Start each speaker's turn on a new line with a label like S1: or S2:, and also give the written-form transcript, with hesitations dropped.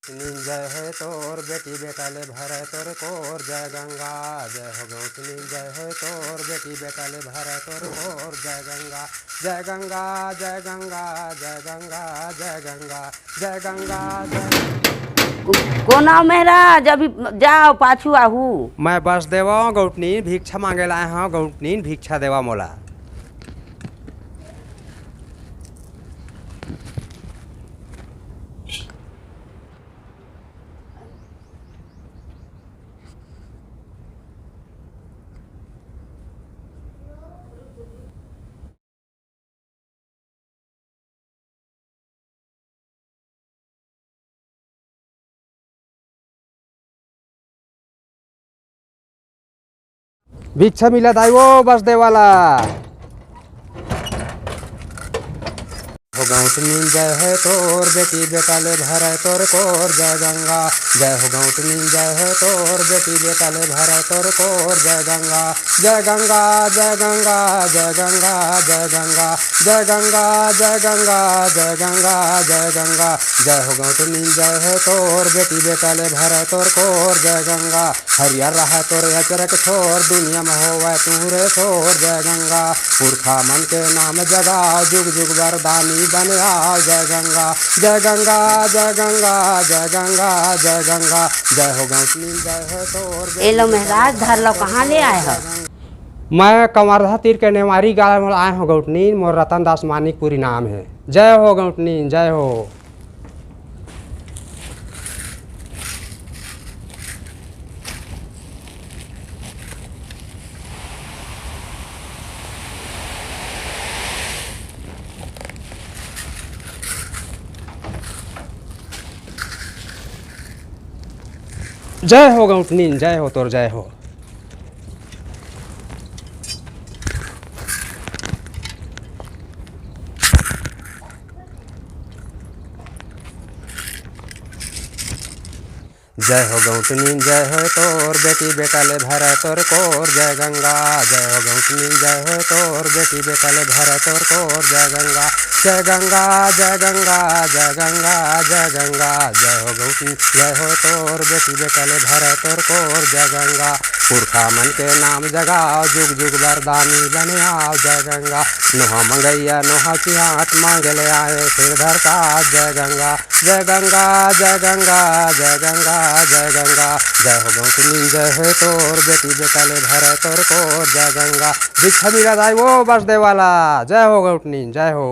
S1: जय है तोर बेटी बेटा ले भरे तोर कोर जय गंगा जय हो गौतमी जय है तोर बेटी बेटा ले भरे तोर कोर जय गंगा जय गंगा जय गंगा जय गंगा जय गंगा जय गंगा जय
S2: कोना महाराज अभी जाओ पाछू आहू।
S1: मैं बस देवा गौतनी भिक्षा मांगे लाए हाँ गौतनी भिक्षा देवा मोला। भिक्षा मिला दाई वो बस दे वाला हो गौतमी जय है तोर बेटी बेटा ले भरे तोर कोर जय गंगा जय हो गौतमी जय है तोर बेटी बेटा ले भरे तोर कोर जय गंगा जय गंगा जय गंगा जय गंगा जय गंगा जय गंगा जय गंगा जय गंगा जय गंगा जय हो गौतमी जय है तोर बेटी बेटा ले भरे तोर कोर जय गंगा हरियर रहा तोर अचरक छोर दुनिया में होवे तू रे छोर जय गंगा पुरखा मन के नाम जगाओ जुग जुग वरदानी बने आओ जय गंगा जय गंगा जय गंगा जय गंगा जय गंगा जय हो गौतमी जय हो तोर
S2: ए लो महाराज धर लो कहाँ ले आए हो?
S1: मैं कमरधा तीर के नेवारी गाँव में आए हो गौतनी मोर रतन दास मानिकपुरी नाम है। जय हो गौतनी जय हो। जय हो गौतनी जय हो तोर जय हो। जय हो गौतमी जय हो तोर बेटी बेटा ले भरे तोर कोर जय गंगा जय हो गौतमी जय हो तोर बेटी बेटा ले भरे तोर कोर जय गंगा जय गंगा जय गंगा जय गंगा जय गंगा जय हो गौतमी जय हो तोर बेटी बेटा ले भरे तोर कोर जय गंगा पुरखा मन के नाम जगाओ जुग जुग वरदानी बने आओ जय गंगा नोहा मंगैया नोहा चिहाट मांगे ले आए सिर धर का जय गंगा जय गंगा जय गंगा जय गंगा जय गंगा जय हो गौतमी जय हो तोर बेटी बेटा ले भरे तोर कोर जय गंगा भिक्षा मिला दाई वो बस दे वाला। जय हो गौतनी जय हो।